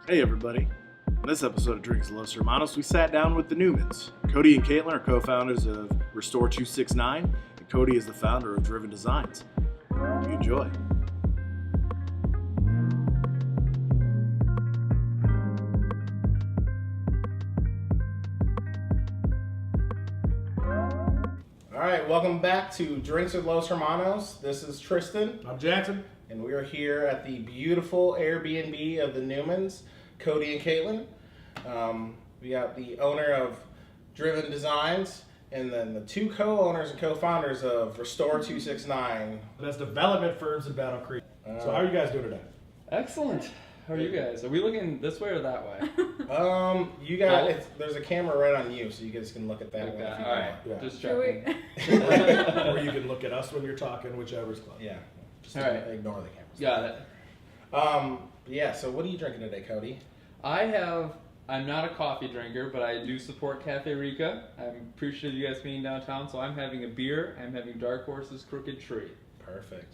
Hey everybody. In this episode of Drinks Los Hermanos, we sat down with the Newmans. Cody and Caitlynn are co-founders of Restore 269, and Cody is the founder of Driven Designs. Hope you enjoy. All right, welcome back to Drinks with Los Hermanos. This is Tristan. I'm Jackson. And we are here at the beautiful Airbnb of the Newmans, Cody and Caitlynn. We got the owner of Driven Designs and then the two co-owners and co-founders of Restore 269. That's development firms in Battle Creek. So how are you guys doing today? Excellent. How are you guys? Are we looking this way or that way? You got there's a camera right on you, so you guys can look at that Like one. that. if you All right. want. Just Should checking. Or you can look at us when you're talking, whichever's close. Yeah. Just All right. ignore the cameras. Got it. Yeah. So what are you drinking today, Cody? I'm not a coffee drinker, but I do support Cafe Rica. I'm appreciative of you guys being downtown, so I'm having a beer. I'm having Dark Horse's Crooked Tree. Perfect.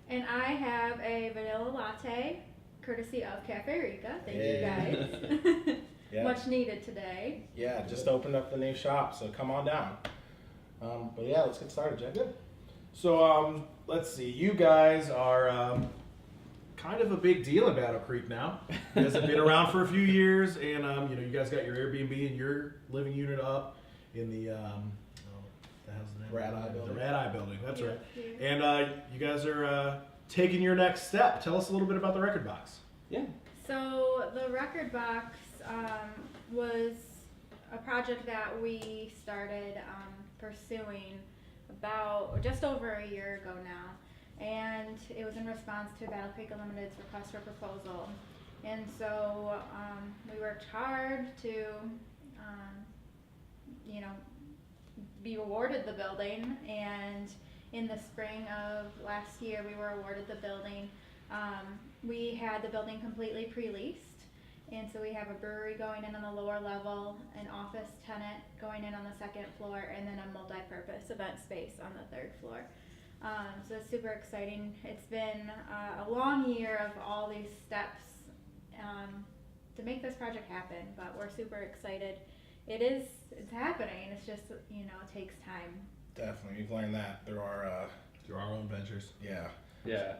And I have a vanilla latte, courtesy of Cafe Rica. Thank you guys. Yeah. Much needed today. Yeah, just opened up the new shop, so come on down. But yeah, let's get started, Jack. Good. So let's see. You guys are kind of a big deal in Battle Creek now. You guys have been around for a few years, and you guys got your Airbnb and your living unit up in the the hell's the name? Rat Eye building. The Rat Eye building. That's right. Yeah. And you guys are taking your next step. Tell us a little bit about the record box. Yeah. So the record box was a project that we started pursuing about just over a year ago now, and it was in response to Battle Creek Limited's request for proposal. And so we worked hard to, be awarded the building, and in the spring of last year we were awarded the building. We had the building completely pre-leased, and so we have a brewery going in on the lower level, an office tenant going in on the second floor, and then a multi-purpose event space on the third floor. So it's super exciting. It's been a long year of all these steps to make this project happen, but we're super excited. It's happening. It's just, it takes time. Definitely, we've learned that through our own ventures. yeah. Yeah.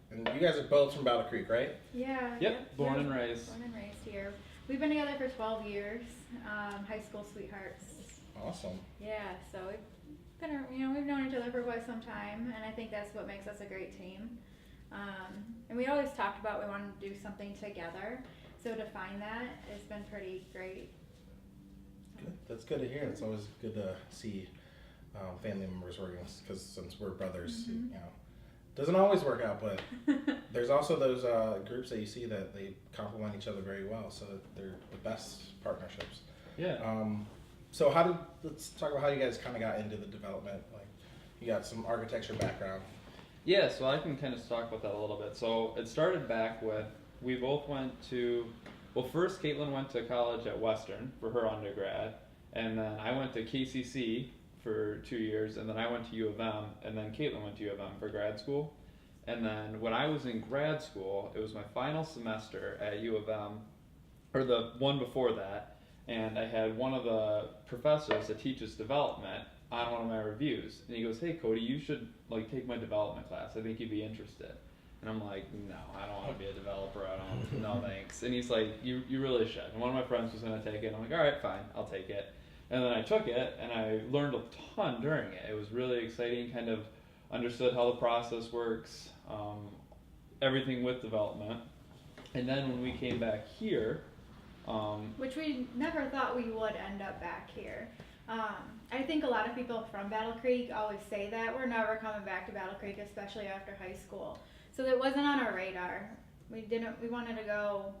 And you guys are both from Battle Creek, right? Yeah. Yep. Born and raised. Born and raised here. We've been together for 12 years. High school sweethearts. Awesome. Yeah. So we've known each other for quite some time, and I think that's what makes us a great team. And we always talked about we wanted to do something together. So to find that, it's been pretty great. Good. That's good to hear. It's always good to see family members working, because since we're brothers, doesn't always work out, but there's also those groups that you see that they complement each other very well, so they're the best partnerships. Yeah. So let's talk about how you guys kind of got into the development. Like, you got some architecture background. Yeah, so I can kind of talk about that a little bit. So it started back with, we both went to, first Caitlin went to college at Western for her undergrad, and then I went to KCC for 2 years, and then I went to U of M, and then Caitlin went to U of M for grad school. And then when I was in grad school, it was my final semester at U of M, or the one before that, and I had one of the professors that teaches development on one of my reviews, and he goes, "Hey Cody, you should take my development class. I think you'd be interested." And I'm like, "No, I don't want to be a developer. No thanks." And he's like, "You really should." And one of my friends was going to take it. I'm like, "All right, fine, I'll take it." And then I took it, and I learned a ton during it. It was really exciting, kind of understood how the process works, everything with development. And then when we came back here, Which we never thought we would end up back here. I think a lot of people from Battle Creek always say that. We're never coming back to Battle Creek, especially after high school. So it wasn't on our radar. We wanted to go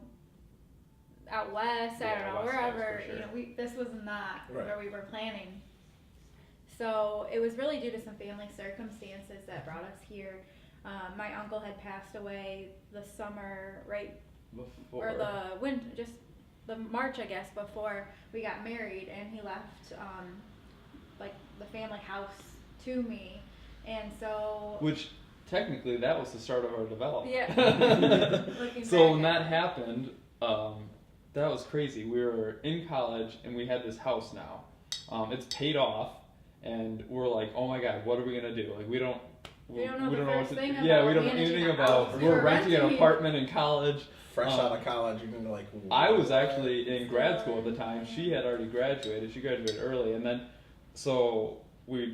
out west, I don't know, West wherever, Coast for sure. this was not Right. where we were planning. So it was really due to some family circumstances that brought us here. My uncle had passed away the summer, right, before. or the winter, just the March, I guess, before we got married, and he left, the family house to me, and so. Which technically that was the start of our development. Yeah. Looking So back when at that happened, that was crazy. We were in college and we had this house now. It's paid off, and we're like, oh my god, what are we gonna do? Like we don't know what to do. Yeah, we don't know anything about. We're renting an apartment in college. Fresh out of college, you're gonna like. I was actually in grad school at the time. She had already graduated. She graduated early, and then so we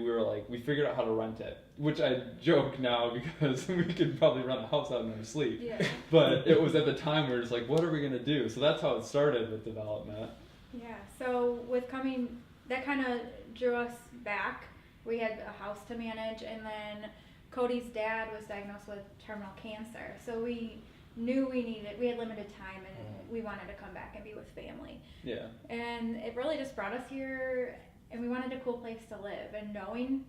were like, we figured out how to rent it, which I joke now because we could probably rent the house out and then sleep. Yeah. But it was at the time we were just like, what are we gonna do? So that's how it started with development. Yeah. So with coming, that kind of drew us back. We had a house to manage, and then Cody's dad was diagnosed with terminal cancer. So we knew we had limited time, and we wanted to come back and be with family. Yeah. And it really just brought us here, and we wanted a cool place to live. And knowing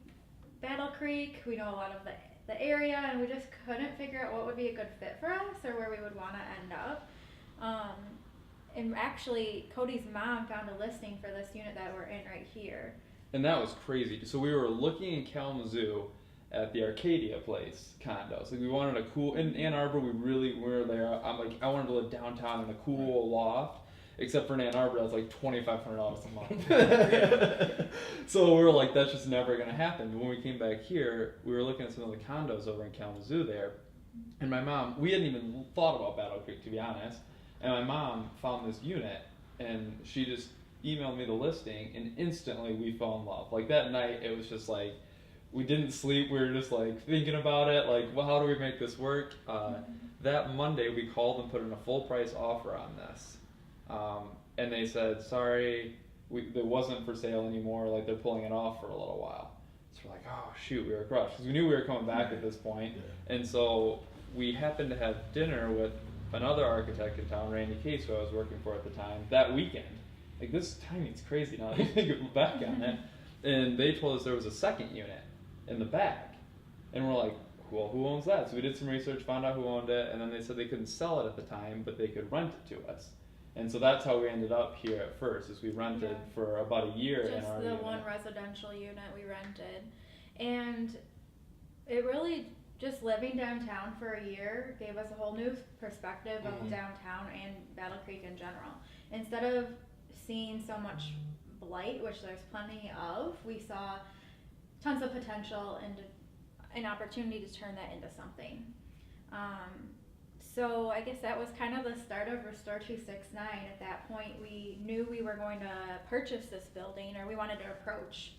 Battle Creek, we know a lot of the area, and we just couldn't figure out what would be a good fit for us or where we would want to end up. And actually, Cody's mom found a listing for this unit that we're in right here. And that was crazy. So we were looking in Kalamazoo at the Arcadia Place condos. Like we wanted a cool, in Ann Arbor we were there. I'm like, I wanted to live downtown in a cool loft, except for in Ann Arbor that's like $2,500 a month. So we were like, that's just never gonna happen. But when we came back here, we were looking at some of the condos over in Kalamazoo there, and my mom, we hadn't even thought about Battle Creek to be honest, and my mom found this unit, and she just emailed me the listing, and instantly we fell in love. Like that night, it was just like, we didn't sleep. We were just like thinking about it. Like, well, how do we make this work? That Monday, we called and put in a full price offer on this, and they said, sorry, it wasn't for sale anymore. Like they're pulling it off for a little while. So we're like, oh shoot, we were crushed because we knew we were coming back at this point. Yeah. And so we happened to have dinner with another architect in town, Randy Case, who I was working for at the time, that weekend. Like this timing's crazy now that I think back on it. And they told us there was a second unit in the back, and we're like, well, who owns that? So we did some research, found out who owned it, and then they said they couldn't sell it at the time, but they could rent it to us. And so that's how we ended up here at first, is we rented for about a year in our unit. Just the one residential unit we rented. And it really, just living downtown for a year gave us a whole new perspective of downtown and Battle Creek in general. Instead of seeing so much blight, which there's plenty of, we saw tons of potential and an opportunity to turn that into something. So I guess that was kind of the start of Restore 269. At that point, we knew we were going to purchase this building, or we wanted to approach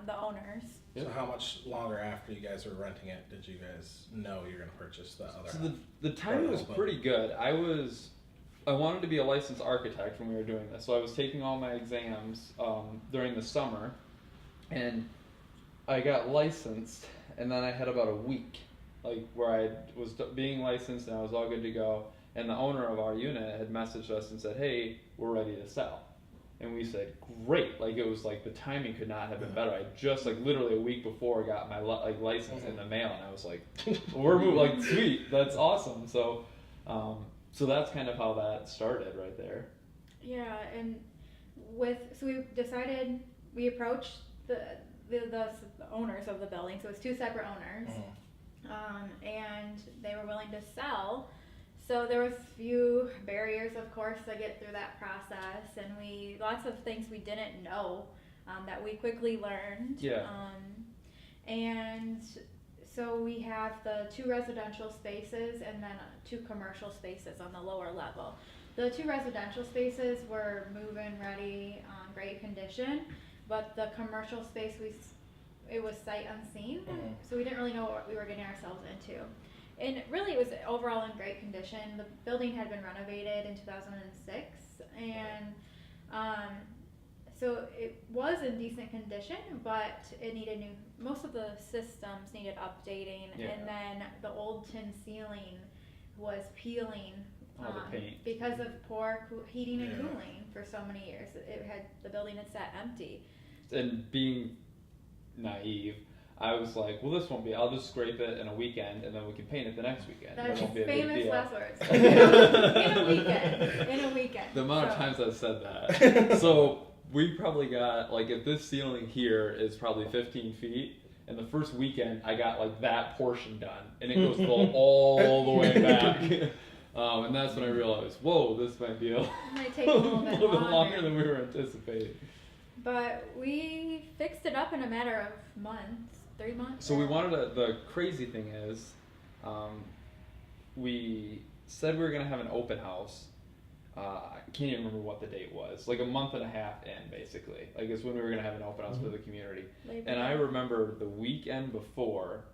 the owners. So how much longer after you guys were renting it did you guys know you were going to purchase the other So half? the timing was pretty good. I wanted to be a licensed architect when we were doing this, so I was taking all my exams during the summer, and I got licensed, and then I had about a week, like where I was being licensed and I was all good to go, and the owner of our unit had messaged us and said, hey, we're ready to sell. And we said, great. Like it was like the timing could not have been better. I just like literally a week before got my license in the mail, and I was like, we're moving, like sweet, that's awesome. So so that's kind of how that started right there. Yeah, and so we approached the owners of the building, so it was two separate owners, and they were willing to sell. So there was a few barriers, of course, to get through that process, and lots of things we didn't know that we quickly learned. Yeah. And so we have the two residential spaces and then two commercial spaces on the lower level. The two residential spaces were move-in ready, great condition, but the commercial space it was sight unseen, so we didn't really know what we were getting ourselves into. And really, it was overall in great condition. The building had been renovated in 2006, and so it was in decent condition, but it needed most of the systems needed updating, and then the old tin ceiling was peeling the paint. because of poor heating and cooling for so many years. The building had sat empty. And being naive, I was like, well, this won't be, I'll just scrape it in a weekend and then we can paint it the next weekend. That's won't be a famous big deal. last words. In a weekend. The amount of times I've said that. So we probably got, like, if this ceiling here is probably 15 feet, and the first weekend I got like that portion done, and it goes all the way back. And that's when I realized, whoa, this might be It might take a little bit longer than we were anticipating. But we fixed it up in a matter of months, 3 months. So we wanted to, the crazy thing is, we said we were going to have an open house. I can't even remember what the date was. Like a month and a half in, basically. Like it's when we were going to have an open house for the community. And I remember the weekend before,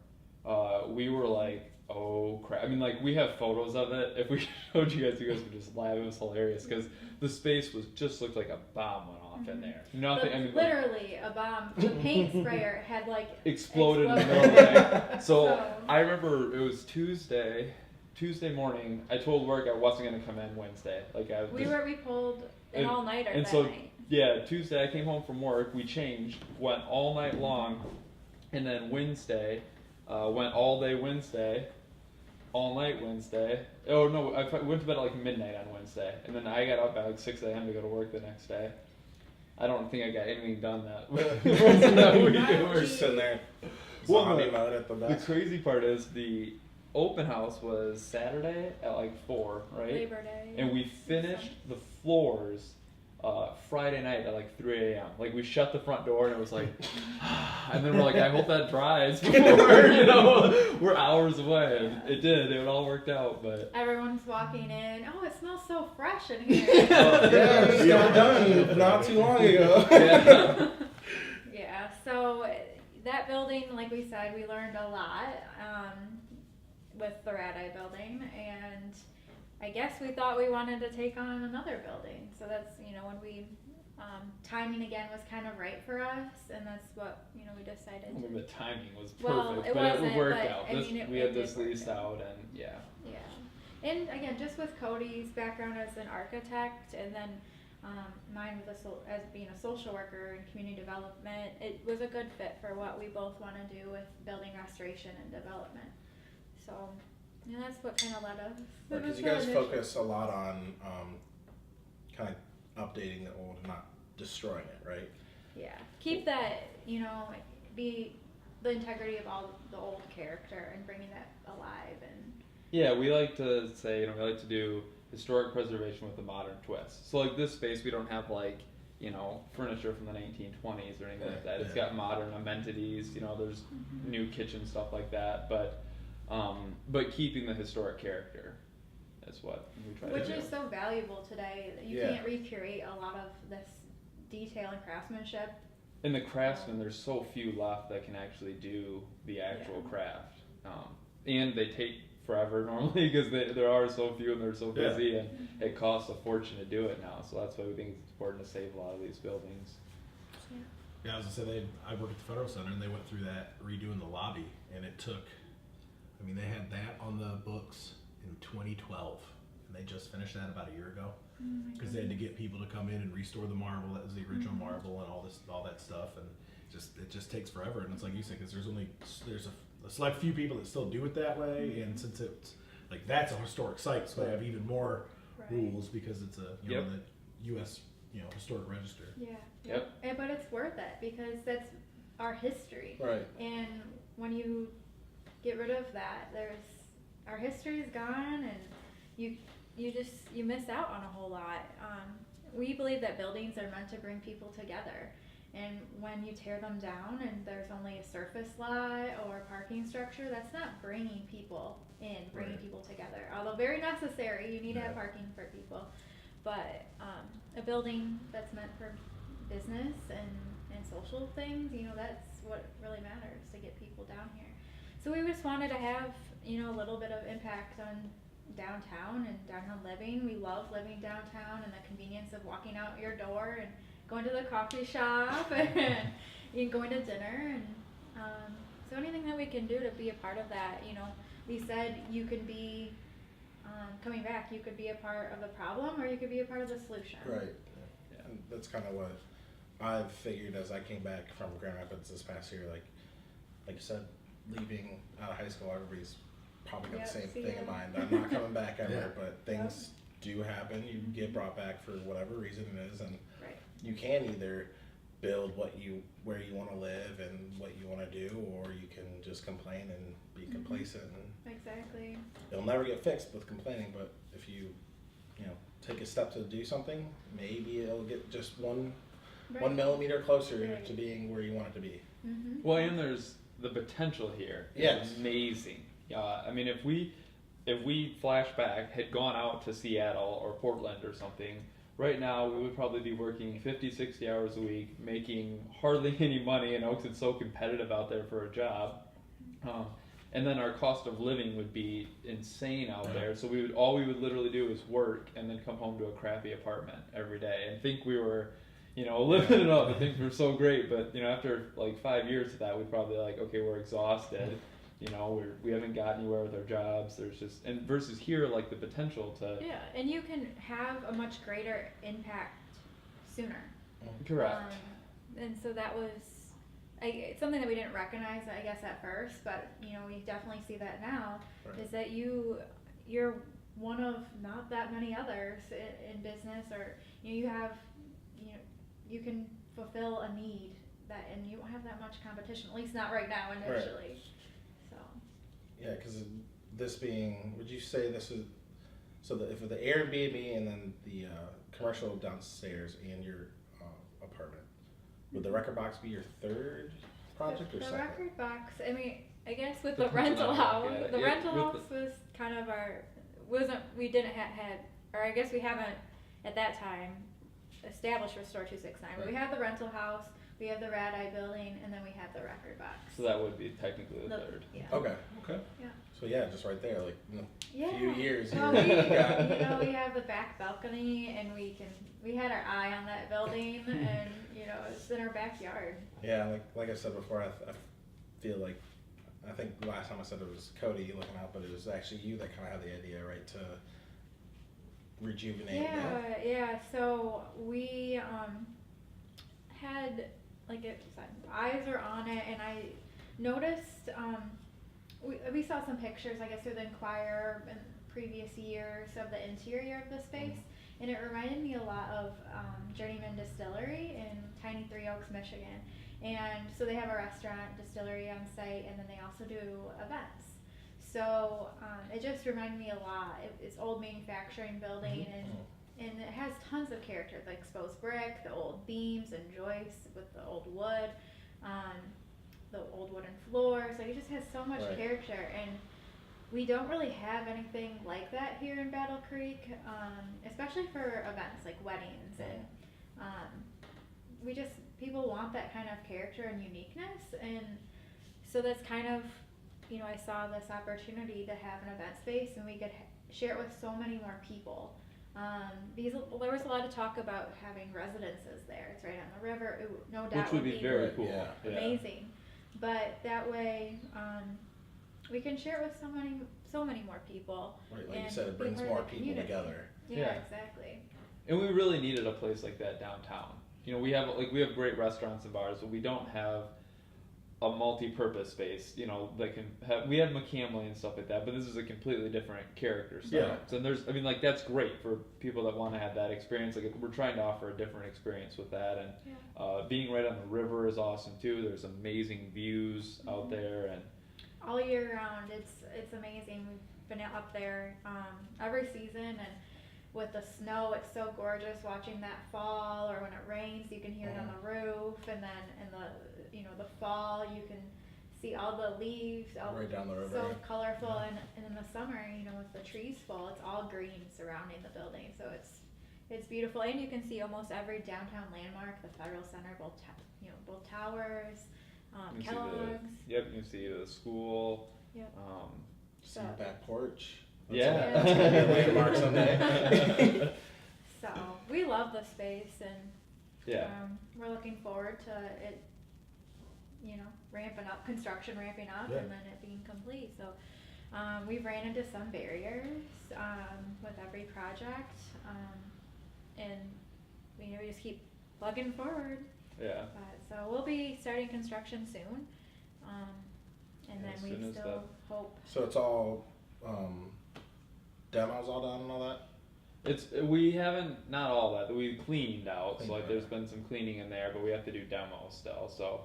we were like, oh crap. I mean, like we have photos of it. If we showed you guys would just laugh. It was hilarious because the space was just looked like a bomb went off in there. Nothing. I mean, literally a bomb. The paint sprayer had like exploded in the middle of the night. So I remember it was Tuesday morning. I told work I wasn't going to come in Wednesday. Like we pulled an all-nighter and that so, night. Yeah, Tuesday I came home from work. We changed, went all night long, and then Wednesday went all day Wednesday, all night Wednesday. Oh no, I went to bed at like midnight on Wednesday, and then I got up at like 6 a.m. to go to work the next day. I don't think I got anything done that week. We're just sitting there, zombie mode at the back. The crazy part is the open house was Saturday at like 4, right? Labor Day. And we finished the floors Friday night at like 3 a.m. Like we shut the front door and it was like, and then we're like, I hope that dries before, we're hours away. And it did. It all worked out, but everyone's walking in. Oh, it smells so fresh in here. Yeah, we got done not too long ago. yeah. Yeah. So that building, like we said, we learned a lot with the Rad-Eye building, and I guess we thought we wanted to take on another building. So that's, when we, timing again was kind of right for us, and that's what, we decided. I mean, the timing was perfect, Well, it but wasn't, it worked but, out. I mean, We it had this did work leased out, and yeah. Yeah. And again, just with Cody's background as an architect, and then mine with as being a social worker and community development, it was a good fit for what we both want to do with building restoration and development. So, that's what kind of led us. Because you guys focus a lot on kind of updating the old, not destroying it, right? Yeah. Keep that, be the integrity of all the old character and bringing that alive. And yeah, we like to say, we like to do historic preservation with a modern twist. So like this space, we don't have like, furniture from the 1920s or anything like that. It's got modern amenities, there's new kitchen stuff like that, but keeping the historic character is what we try to do. Which is so valuable today. You can't recreate a lot of this detail and craftsmanship. And the craftsmen, there's so few left that can actually do the actual craft. And they take forever normally because there are so few and they're so busy, and it costs a fortune to do it now. So that's why we think it's important to save a lot of these buildings. Yeah, as I said, I work at the Federal Center, and they went through that redoing the lobby, and it took. I mean, they had that on the books in 2012, and they just finished that about a year ago because they had to get people to come in and restore the marble that was the original marble and all that stuff, and it just takes forever. And it's like you said, because there's a select few people that still do it that way, and since it's like that's a historic site, so they have even more rules because it's the U.S. Historic Register. Yeah. Yep. But it's worth it because that's our history. Right. And when you get rid of that, our history is gone, and you miss out on a whole lot. We believe that buildings are meant to bring people together, and when you tear them down and there's only a surface lot or a parking structure, that's not bringing people in, bringing people together. Although very necessary, you need to have parking for people, but a building that's meant for business and social things, that's what really matters, to get people down here. So we just wanted to have, a little bit of impact on downtown and downtown living. We love living downtown and the convenience of walking out your door and going to the coffee shop and going to dinner. And so anything that we can do to be a part of that, we said you could be, coming back, you could be a part of the problem or you could be a part of the solution. Right. Yeah. And that's kind of what I've figured as I came back from Grand Rapids this past year. Like you said, leaving out of high school, everybody's probably got the same thing in mind. I'm not coming back ever, but things do happen. You get brought back for whatever reason it is, and you can either build where you want to live and what you want to do, or you can just complain and be complacent. And Exactly. it'll never get fixed with complaining, but if you take a step to do something, maybe it'll get just one millimeter closer to being where you want it to be. Well, and there's the potential here. Yes. It's amazing. I mean, if we flash back, had gone out to Seattle or Portland or something, right now we would probably be working 50, 60 hours a week, making hardly any money, and Oaks, it's so competitive out there for a job. And then our cost of living would be insane out there. So all we would literally do is work and then come home to a crappy apartment every day and think we were, living it up and things were so great. But, after like 5 years of that, we'd probably like, okay, we're exhausted. We haven't got anywhere with our jobs. There's just, and versus here, like the potential to. Yeah, and you can have a much greater impact sooner. Correct. And so that was it's something that we didn't recognize, I guess, at first, but we definitely see that now. Right. Is that you're one of not that many others in business, or you have you can fulfill a need that, and you don't have that much competition, at least not right now initially. Right. So. Yeah, because this being, would you say this is so that if the Airbnb and then the commercial downstairs and your apartment, would the record box be your third project or the second? record box, I mean, I guess with The the rental house, yeah, the yeah, rental with house was kind of we didn't had, or I guess we haven't at that time established Restore 269, but we have the rental house, we have the Rad Eye building, and then we have the record box. So that would be technically the third. Yeah. Okay. Yeah. So yeah, just right there, like Yeah. few years Well, here. we have the back balcony, and we had our eye on that building, and it's in our backyard. Yeah, like I said before, I feel like, I think the last time I said it was Cody looking out, but it was actually you that kind of had the idea, right, to rejuvenate that. Yeah. So we had eyes are on it, and I noticed we saw some pictures, I guess, through the Inquirer in previous years of the interior of the space, and it reminded me a lot of Journeyman Distillery in Tiny Three Oaks, Michigan. And so they have a restaurant, distillery on site, and then they also do events. So it just reminded me a lot. It's old manufacturing building, and it has tons of character, like exposed brick, the old beams and joists with the old wood, the old wooden floors. Like it just has so much character, and we don't really have anything like that here in Battle Creek, especially for events like weddings, and people want that kind of character and uniqueness, and so that's kind of, I saw this opportunity to have an event space, and we could share it with so many more people. There was a lot of talk about having residences there. It's right on the river. No doubt Which would be very cool. Yeah. Amazing. But that way, we can share it with so many more people. Right, like you said, it brings more people together. Yeah, exactly. And we really needed a place like that downtown. We have great restaurants and bars, but we don't have a multi-purpose space. That can have. We have McCamley and stuff like that, but this is a completely different character style. Yeah. And that's great for people that want to have that experience. Like we're trying to offer a different experience with that, and being right on the river is awesome too. There's amazing views out there, and all year round, it's amazing. We've been up there every season, and with the snow, it's so gorgeous watching that fall, or when it rains, you can hear it on the roof, and then in the fall, you can see all the leaves right down the river. So colorful, and in the summer, with the trees full, it's all green surrounding the building, so it's beautiful, and you can see almost every downtown landmark, the Federal Center, both towers, Kellogg's. You can see the school. Yep. See your back porch. Yeah. Landmark someday. So we love the space, and we're looking forward to it, construction ramping up, and then it being complete. So we've ran into some barriers with every project, and we just keep plugging forward. Yeah. So we'll be starting construction soon, and then we still hope. So it's all demos all done and all that? We haven't, not all that. We cleaned out, so like Cleaned there's out. been some cleaning in there, but we have to do demo still. So,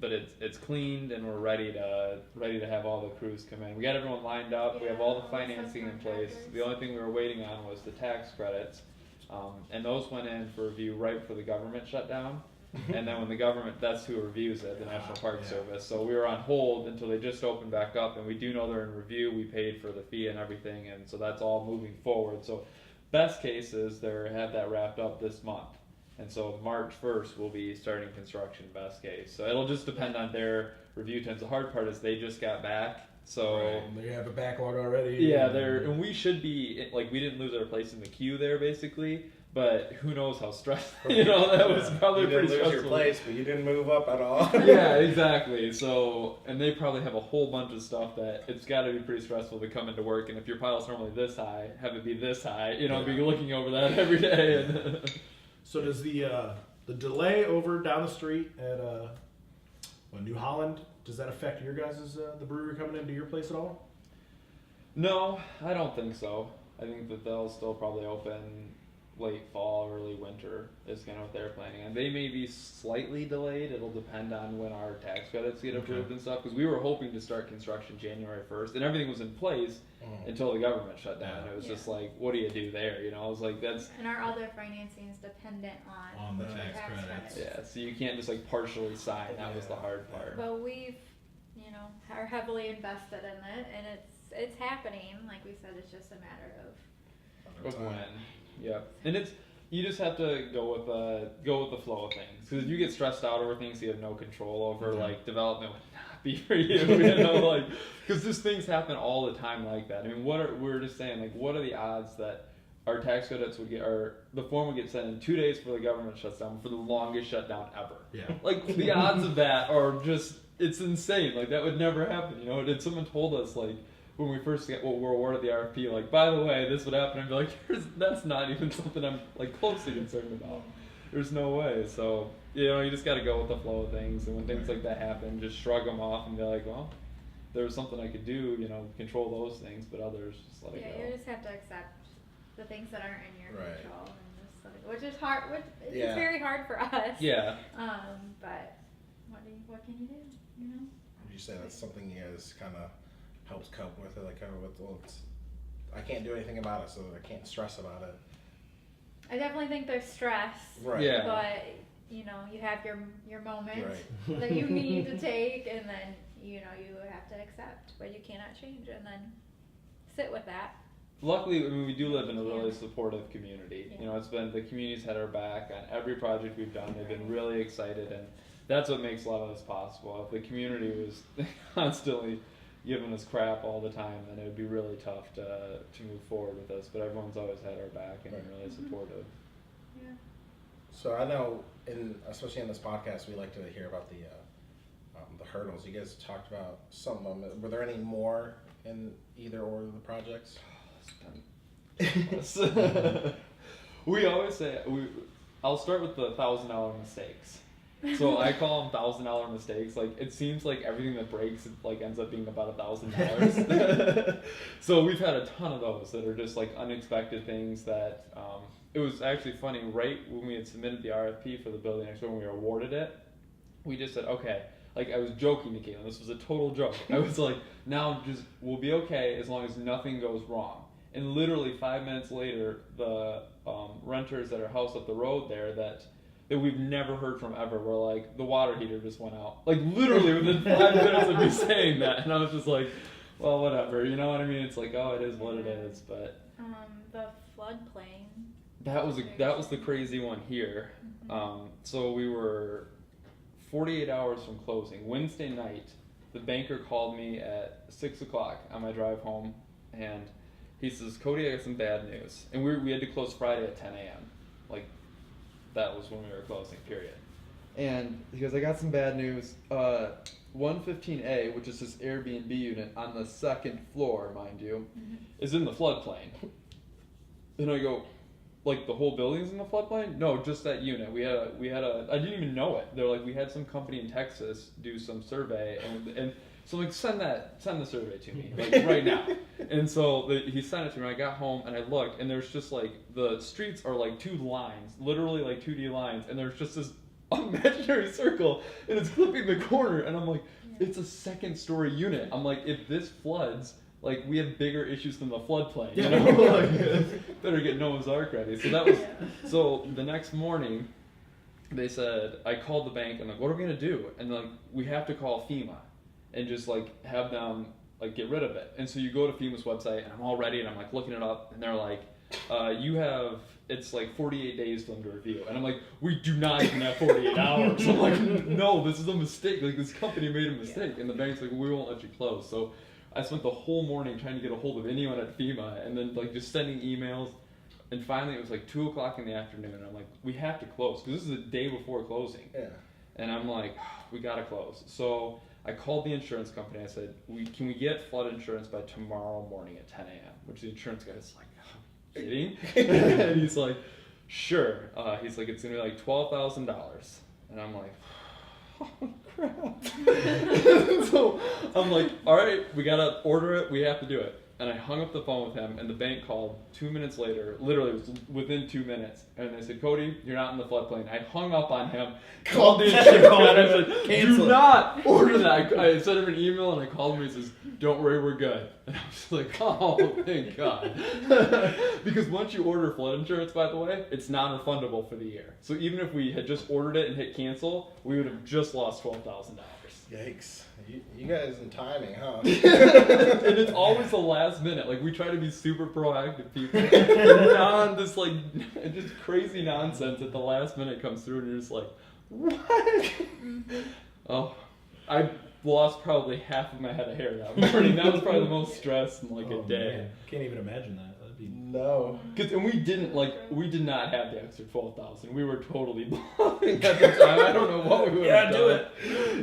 but it's cleaned and we're ready to have all the crews come in. We got everyone lined up. We have all the Yeah, all the financing in place. subcontractors. The only thing we were waiting on was the tax credits, and those went in for review right before the government shutdown. And then when the government, that's who reviews it, the National Park Yeah. Service. So we were on hold until they just opened back up, and we do know they're in review. We paid for the fee and everything, and so that's all moving forward. So best case is they have that wrapped up this month. And so March 1st we'll be starting construction, best case. So it'll just depend on their review times. The hard part is they just got back, so And they have a backlog already. yeah, and we should be, like, we didn't lose our place in the queue there basically, but who knows how stressed, that was probably you pretty didn't lose stressful. your place, but you didn't move up at all. Yeah, exactly. So, and they probably have a whole bunch of stuff that it's got to be pretty stressful to come into work. And if your pile's normally this high, have it be this high, be looking over that every day. And So does the delay over down the street at New Holland, does that affect your guys' the brewery coming into your place at all? No, I don't think so. I think that they'll still probably open late fall, early winter is kind of what they're planning. And they may be slightly delayed. It'll depend on when our tax credits get approved and stuff. Because we were hoping to start construction January 1st, and everything was in place until the government shut down. It was just like, what do you do there? I was like, that's... And our other financing is dependent on the tax credits. Yeah, so you can't just like partially sign. That was the hard part. But we've, are heavily invested in it, and it's happening. Like we said, it's just a matter of Of when. Yep. And you just have to go with the flow of things. Because if you get stressed out over things you have no control over, like development would not be for you. Because just things happen all the time like that. I mean, we're just saying, like, what are the odds that our tax credits would get, or the form would get sent in 2 days before the government shuts down, for the longest shutdown ever? Yeah. Like, the odds of that are just, it's insane. Like, that would never happen. And someone told us, like, when we first were awarded the RFP, like, by the way, this would happen, and be like, that's not even something I'm like closely concerned about. There's no way. So, you just got to go with the flow of things, and when things like that happen, just shrug them off and be like, well, there was something I could do, control those things, but others just let it go. you just have to accept the things that aren't in your Right. control, and just which is hard. It's Yeah. very hard for us. Yeah. But what can you do? Would you say that's something you guys kind of helps cope with it? Like, I can't do anything about it, so I can't stress about it. I definitely think there's stress. Right. Yeah. But you have your moment Right. that you need to take, and then you have to accept what you cannot change, and then sit with that. Luckily, we do live in a really supportive community. Yeah. It's been, the community's had our back on every project we've done. They've been really excited, and that's what makes a lot of this possible. If the community was constantly giving us crap all the time, then it would be really tough to move forward with this. But everyone's always had our back and been really supportive. Yeah. So I know, especially in this podcast, we like to hear about the hurdles. You guys talked about some of them. Were there any more in either or of the projects? We always say, I'll start with the $1,000 mistakes. So I call them $1,000 mistakes. Like, it seems like everything that breaks ends up being about $1,000. So we've had a ton of those that are just like unexpected things that it was actually funny. Right when we had submitted the RFP for the building next door, when we were awarded it, we just said, okay. Like, I was joking to Caitlin. This was a total joke. I was like, now we'll be okay as long as nothing goes wrong. And literally 5 minutes later, the renters at our house up the road there that we've never heard from ever were like, the water heater just went out. Like, literally within 5 minutes of me saying that. And I was just like, well, whatever. You know what I mean? It's like, oh, it is what it is. But the floodplain. that was the crazy one here. So we were 48 hours from closing. Wednesday night, the banker called me at 6 o'clock on my drive home, and he says, Cody, I got some bad news. And we had to close Friday at 10 a.m. Like, that was when we were closing, period. And he goes, I got some bad news. 115A, which is this Airbnb unit on the second floor, mind you, is in the floodplain. And I go, like, the whole building's in the floodplain? No, just that unit. We had a I didn't even know it. They're like, we had some company in Texas do some survey, and So I'm like, send the survey to me, like right now. And so he sent it to me. I got home and I looked, and there's just like the streets are like 2 lines, literally like 2D lines, and there's just this imaginary circle, and it's clipping the corner. And I'm like, it's a 2nd-story unit. I'm like, if this floods, like we have bigger issues than the floodplain. You know, like, better get Noah's Ark ready. So that was so the next morning. They said, I called the bank and like, what are we gonna do? And like, we have to call FEMA and just like have them like get rid of it. And so you go to FEMA's website and I'm all ready and I'm like looking it up and they're like, it's like 48 days for them to review. And I'm like, we do not even have 48 hours. I'm like, no, this is a mistake. Like this company made a mistake. And the bank's like, we won't let you close. So I spent the whole morning trying to get a hold of anyone at FEMA and then like just sending emails. And finally, it was like 2 o'clock in the afternoon, and I'm like, we have to close, because this is the day before closing. Yeah. And I'm like, we got to close. So I called the insurance company. I said, can we get flood insurance by tomorrow morning at 10 a.m., which the insurance guy's like, kidding? And he's like, sure. He's like, it's going to be like $12,000. And I'm like, oh, crap. So I'm like, all right, we got to order it. We have to do it. And I hung up the phone with him, and the bank called 2 minutes later, literally it was within 2 minutes, and they said, Cody, you're not in the floodplain. I hung up on him, called the insurance guy, and I said, do not order that. I sent him an email, and I called him, and he says, don't worry, we're good. And I was like, oh, thank God. Because once you order flood insurance, by the way, it's non-refundable for the year. So even if we had just ordered it and hit cancel, we would have just lost $12,000. Yikes. You guys in timing, huh? And it's always the last minute. Like, we try to be super proactive people. And this, like, just crazy nonsense at the last minute comes through, and you're just like, what? Oh, I lost probably half of my head of hair that morning. That was probably the most stress in, like, a day. Man. Can't even imagine that. No. And we did not have the extra 12,000. We were totally blowing at the time. I don't know what we would have done. Do it.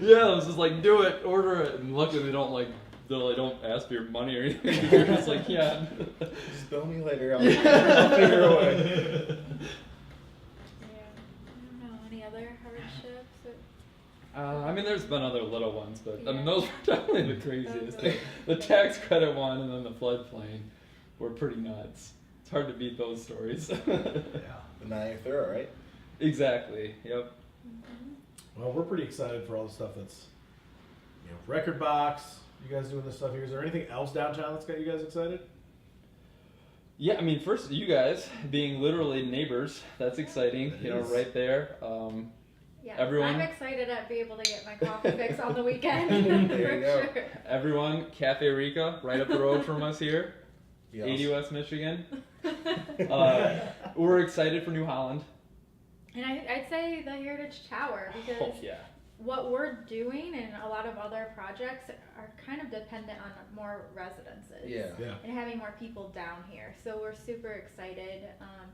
Yeah, it was just like, do it, order it. And luckily they don't ask for your money or anything. They're just like, yeah. Just bill me later. I'll figure a way. Yeah. I don't know, any other hardships? I mean, there's been other little ones, but I mean, those were definitely the craziest. The tax credit one and then the floodplain were pretty nuts. It's hard to beat those stories. Yeah. But now you're thorough, right? Exactly. Yep. Well, we're pretty excited for all the stuff that's, Record Box. You guys doing this stuff here. Is there anything else downtown that's got you guys excited? Yeah, I mean, first, you guys being literally neighbors, that's exciting. Right there. Yeah, everyone, I'm excited to be able to get my coffee fix on the weekend. There you go. Sure. Everyone, Cafe Rica, right up the road from us here. Yes. 80 West Michigan. We're excited for New Holland. And I'd say the Heritage Tower, because what we're doing and a lot of other projects are kind of dependent on more residences. Yeah. And having more people down here. So we're super excited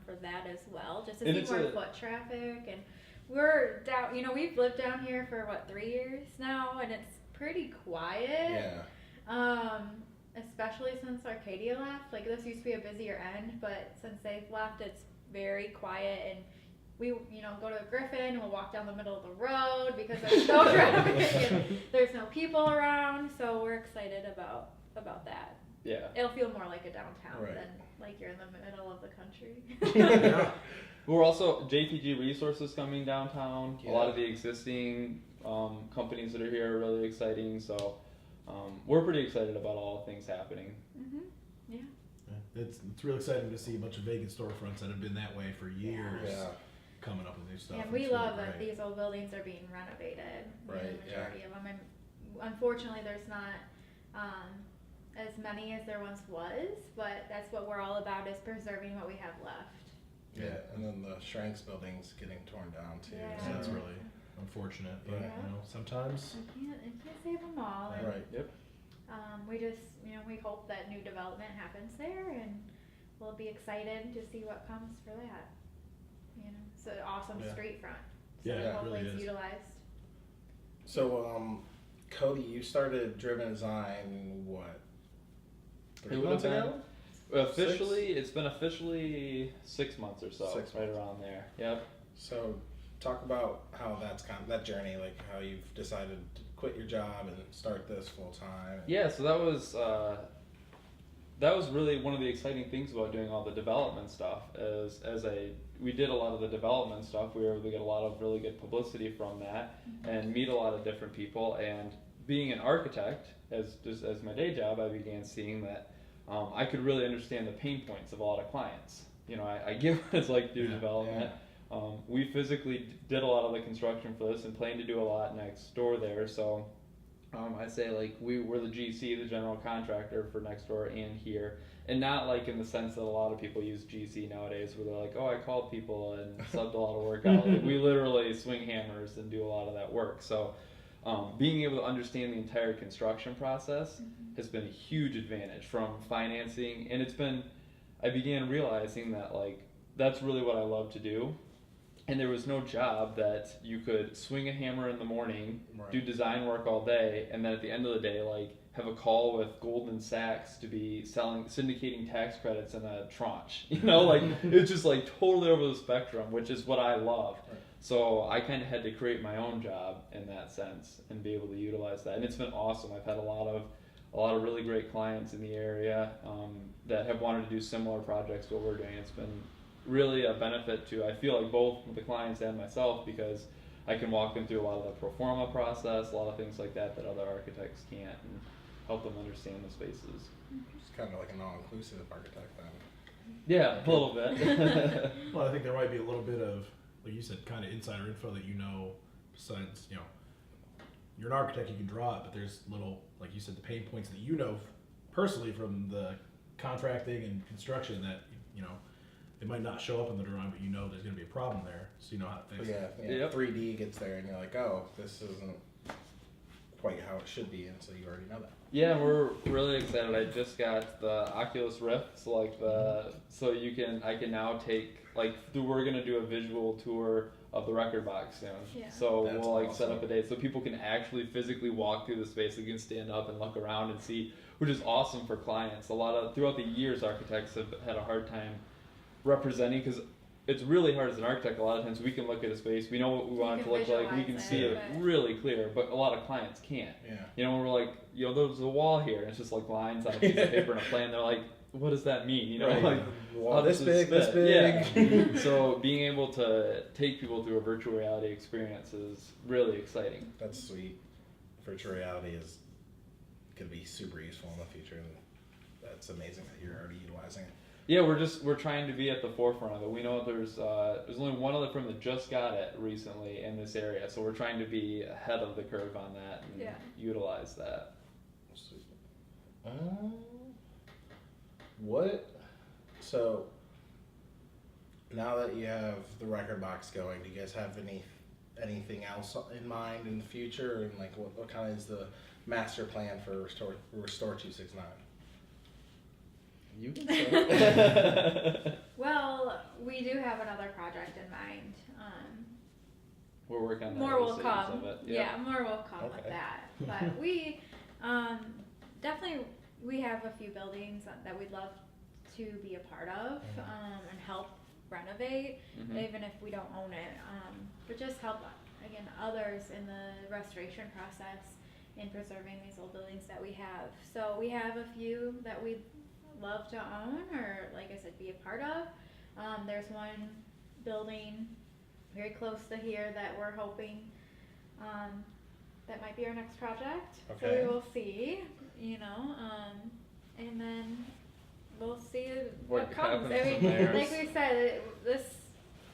for that as well, just to see more foot traffic. And we're down, we've lived down here for 3 years now, and it's pretty quiet. Yeah. Especially since Arcadia left. Like, this used to be a busier end, but since they've left, it's very quiet. And we, go to Griffin and we'll walk down the middle of the road because there's no traffic and there's no people around. So we're excited about that. Yeah. It'll feel more like a downtown Right. than like you're in the middle of the country. Yeah. We're also JPG Resources coming downtown. Yeah. A lot of the existing companies that are here are really exciting. So. We're pretty excited about all the things happening. Mm-hmm. Yeah. It's really exciting to see a bunch of vacant storefronts that have been that way for years coming up with new stuff. And we love that these old buildings are being renovated. Right. The majority of them. And unfortunately, there's not as many as there once was, but that's what we're all about, is preserving what we have left. Yeah, and then the Shranks building's getting torn down too. Yeah. So. That's really unfortunate, but sometimes You can't save them all. And, Right. Yep. we just, we hope that new development happens there, and we'll be excited to see what comes for that. It's an awesome street front. So hopefully really it's is. utilized. So, Cody, you started Driven Design, 3 months ago? Officially, it's been officially 6 months or so. 6 months. Right around there. Yep. So, talk about how that's that journey, like how you've decided quit your job and start this full time? Yeah, so that was really one of the exciting things about doing all the development stuff. We did a lot of the development stuff. We were able to get a lot of really good publicity from that and meet a lot of different people. And being an architect, as my day job, I began seeing that I could really understand the pain points of a lot of clients. I get what it's like to do development. We physically did a lot of the construction for this and plan to do a lot next door there. So I say like we're the GC, the general contractor for next door and here, and not like in the sense that a lot of people use GC nowadays, where they're like, oh, I called people and subbed a lot of work out. Like, we literally swing hammers and do a lot of that work. So being able to understand the entire construction process has been a huge advantage from financing, and I began realizing that like that's really what I love to do. And there was no job that you could swing a hammer in the morning, do design work all day, and then at the end of the day, like, have a call with Goldman Sachs to be syndicating tax credits in a tranche. Like, it's just like totally over the spectrum, which is what I love. Right. So I kind of had to create my own job in that sense and be able to utilize that. And it's been awesome. I've had a lot of really great clients in the area that have wanted to do similar projects to what we're doing. It's been really a benefit to, I feel like, both the clients and myself, because I can walk them through a lot of the pro forma process, a lot of things like that other architects can't, and help them understand the spaces. It's kind of like an all-inclusive architect then. Yeah, a little bit. Well, I think there might be a little bit of, like you said, kind of insider info that besides, you're an architect, you can draw it, but there's little, like you said, the pain points that personally from the contracting and construction that, it might not show up in the drawing, but there's going to be a problem there, so you know how to fix it. Yeah, 3D gets there and you're like, oh, this isn't quite how it should be, and so you already know that. Yeah, we're really excited. I just got the Oculus Rift, so I can now take, we're going to do a visual tour of the record box soon. Yeah. So that's we'll awesome. Set up a date so people can actually physically walk through the space. They can stand up and look around and see, which is awesome for clients. Throughout the years, architects have had a hard time representing, because it's really hard as an architect. A lot of times we can look at a space, we know what we want it to look like, we can see it really clear, but a lot of clients can't. Yeah. We're like, there's a wall here, and it's just like lines on a piece of paper and a plan. They're like, what does that mean? Right. Like, wall this big. Yeah. So being able to take people through a virtual reality experience is really exciting. That's sweet. Virtual reality could be super useful in the future, and that's amazing that you're already utilizing it. Yeah, we're trying to be at the forefront of it. We know there's only one other firm that just got it recently in this area, so we're trying to be ahead of the curve on that and utilize that. So now that you have the record box going, do you guys have anything else in mind in the future, and like what kind of is the master plan for Restore 269? You can say. Well, we do have another project in mind. We're working on that. More will come. Of it. Yep. Yeah, more will come with that. But we definitely have a few buildings that we'd love to be a part of and help renovate, even if we don't own it. But just help others in the restoration process in preserving these old buildings that we have. So we have a few that we'd love to own, or like I said, be a part of. There's one building very close to here that we're hoping that might be our next project. Okay. So we will see, and then we'll see what comes. I mean, like we said,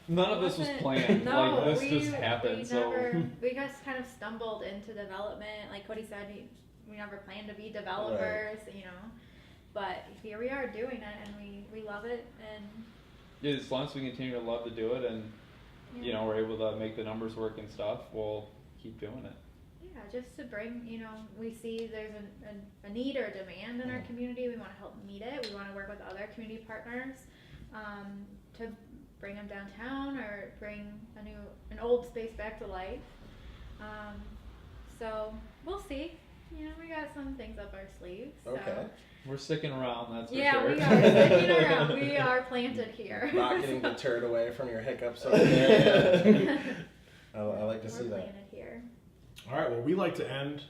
none of this was planned. No, like this just happened. We just kind of stumbled into development. Like Cody said, we never planned to be developers, right. But here we are doing it, and we love it. And yeah, as long as we continue to love to do it, and we're able to make the numbers work and stuff, we'll keep doing it. Yeah, just to bring, we see there's a need or demand in our community. We want to help meet it. We want to work with other community partners to bring them downtown or bring an old space back to life. So we'll see. We got some things up our sleeves. So. Okay. We're sticking around, that's for sure. sure. Yeah, we are sticking around. We are planted here. Not getting deterred away from your hiccups over there. I like to see that. We're planted here. All right, well, we like to end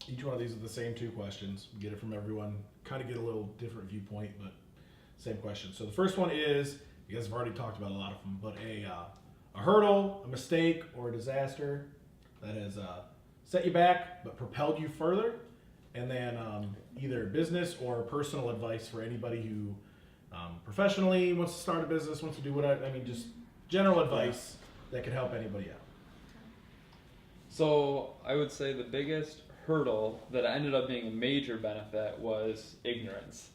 each one of these with the same 2 questions. Get it from everyone, kind of get a little different viewpoint, but same question. So the first one is, you guys have already talked about a lot of them, but a hurdle, a mistake, or a disaster that has set you back but propelled you further. And then either business or personal advice for anybody who professionally wants to start a business, wants to do whatever. I mean, just general advice that could help anybody out. So I would say the biggest hurdle that ended up being a major benefit was ignorance.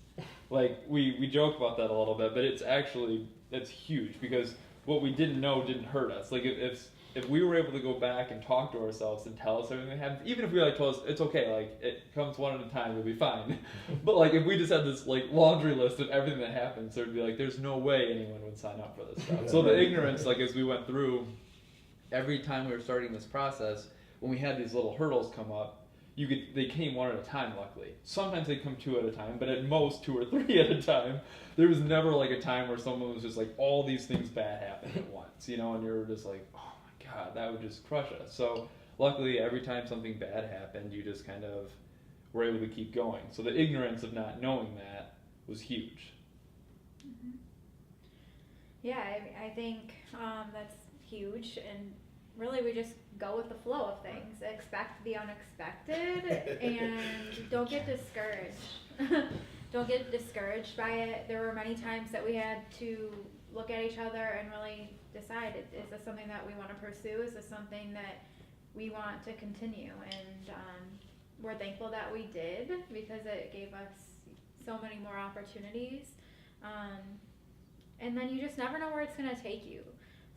Like we joke about that a little bit, but it's huge because what we didn't know didn't hurt us. Like if we were able to go back and talk to ourselves and tell us everything that happened, even if we told us it's okay, like it comes one at a time, you'll be fine. But like if we just had this like laundry list of everything that happens, there'd be like there's no way anyone would sign up for this stuff. So the ignorance, like as we went through, every time we were starting this process, when we had these little hurdles come up, they came one at a time, luckily. Sometimes they come 2 at a time, but at most 2 or 3 at a time. There was never like a time where someone was just like, all these things bad happened at once, and you were just like, oh my God, that would just crush us. So luckily, every time something bad happened, you just kind of were able to keep going. So the ignorance of not knowing that was huge. Mm-hmm. Yeah, I think that's huge, and really we just go with the flow of things. Expect the unexpected, and don't get discouraged. Don't get discouraged by it. There were many times that we had to look at each other and really decide, is this something that we want to pursue? Is this something that we want to continue? And we're thankful that we did, because it gave us so many more opportunities. And then you just never know where it's going to take you.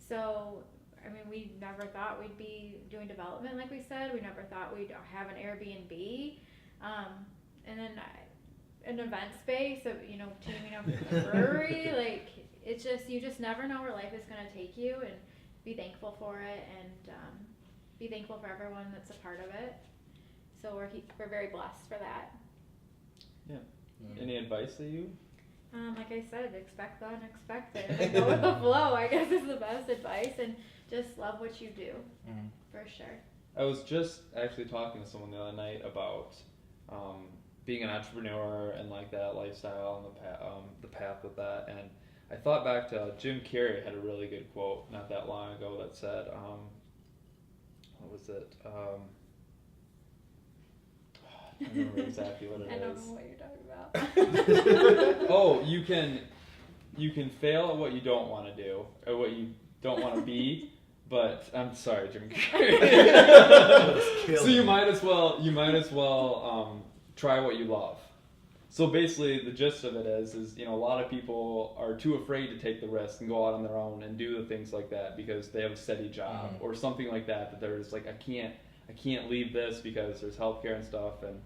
So I mean, we never thought we'd be doing development, like we said. We never thought we'd have an Airbnb, and then an event space. So teaming up with a brewery. Like it's just you just never know where life is going to take you, and be thankful for it, and be thankful for everyone that's a part of it. So we're very blessed for that. Yeah. Any advice that you? Like I said, expect the unexpected. And go with the flow, I guess, is the best advice, and just love what you do, for sure. I was just actually talking to someone the other night about being an entrepreneur and like that lifestyle and the path with that, and I thought back to Jim Carrey had a really good quote not that long ago that said, what was it? I don't remember exactly what it is. I don't know what you're talking about. Oh, you can fail at what you don't want to do or what you don't want to be, but I'm sorry, Jim Carrey. So you might as well try what you love. So basically, the gist of it is a lot of people are too afraid to take the risk and go out on their own and do the things like that because they have a steady job or something like that. That they're just like, I can't leave this because there's healthcare and stuff. And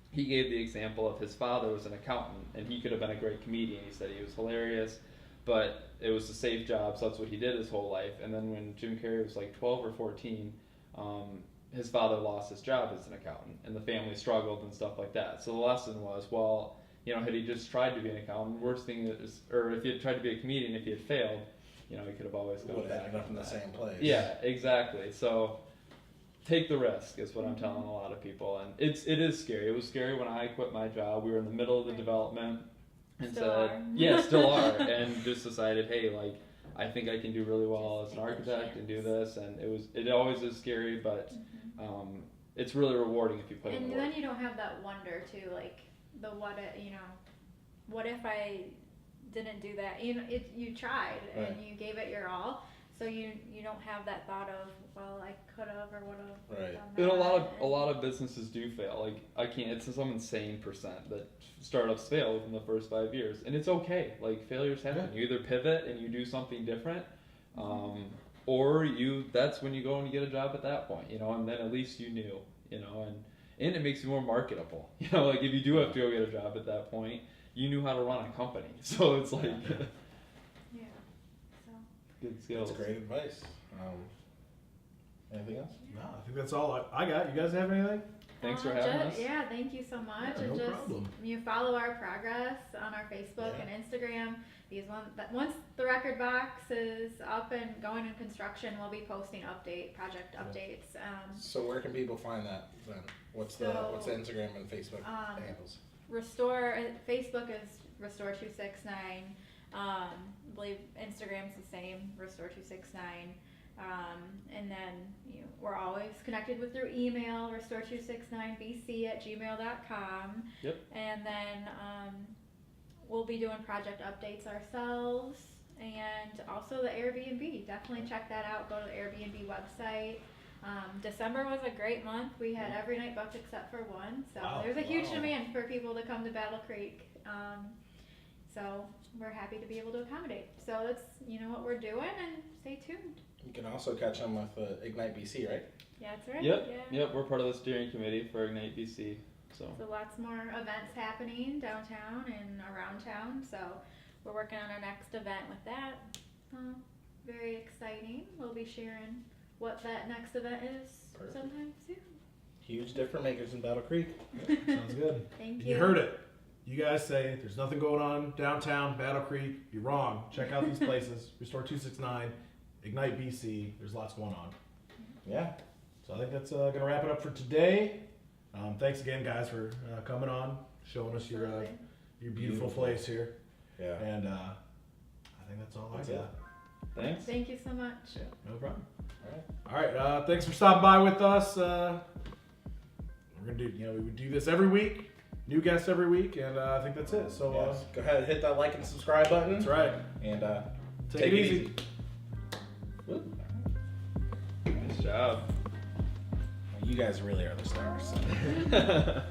he gave the example of his father was an accountant, and he could have been a great comedian. He said he was hilarious, but it was a safe job, so that's what he did his whole life. And then when Jim Carrey was like 12 or 14, his father lost his job as an accountant, and the family struggled and stuff like that. So the lesson was, well, had he just tried to be an accountant, worst thing is, or if he had tried to be a comedian, if he had failed, he could have always gone back. Ended up in the same place. Yeah, exactly. So take the risk is what I'm telling a lot of people, and it is scary. It was scary when I quit my job. We were in the middle of the development, and still are, and just decided, hey, like, I think I can do really well as an architect and do this, and it always is scary, but it's really rewarding if you put in the work. And then you don't have that wonder too, like the what if I didn't do that? You tried and you gave it your all. So you don't have that thought of, well, I could have or would have done that. And a lot of businesses do fail. Like it's some insane percent that startups fail within the first 5 years, and it's okay. Like failures happen. You either pivot and you do something different, or that's when you go and you get a job at that point. And then at least you knew. And it makes you more marketable. Like if you do have to go get a job at that point, you knew how to run a company. So it's like. Good skills. That's great advice. Anything else? No, I think that's all I got. You guys have anything? Thanks for having us. Yeah, thank you so much. Yeah, And no just problem. you follow our progress on our Facebook Yeah. and Instagram. Because once the record box is up and going in construction, we'll be posting project updates. So where can people find that then? What's the Instagram and Facebook handles? Facebook is Restore269. I believe Instagram's the same, Restore269. And then we're always connected with through email, restore269bc@gmail.com. Yep. And then we'll be doing project updates ourselves, and also the Airbnb. Definitely check that out. Go to the Airbnb website. December was a great month. We had every night booked except for one. So Wow. there's a huge demand for people to come to Battle Creek. So we're happy to be able to accommodate. So that's what we're doing, and stay tuned. You can also catch them with Ignite BC, right? Yeah, that's right. Yep. Yeah. Yep. We're part of the steering committee for Ignite BC. So Lots more events happening downtown and around town. So we're working on our next event with that. Very exciting. We'll be sharing what that next event is Perfect. sometime soon. Huge difference makers in Battle Creek. Sounds good. Thank You heard it. You guys say there's nothing going on downtown Battle Creek. You're wrong. Check out these places. Restore 269, Ignite BC. There's lots going on. Yeah. So I think that's going to wrap it up for today. Thanks again, guys, for coming on, showing us your beautiful place here. Yeah. And I think that's all That's I it. got. thanks. Thank you so much. Yeah, no problem. All right. All right. Thanks for stopping by with us. We're gonna do. We would do this every week. New guests every week, and I think that's it. So Yes. Go ahead and hit that like and subscribe button. that's right. And Take it easy. Woo. Nice job. You guys really are the stars. Thanks.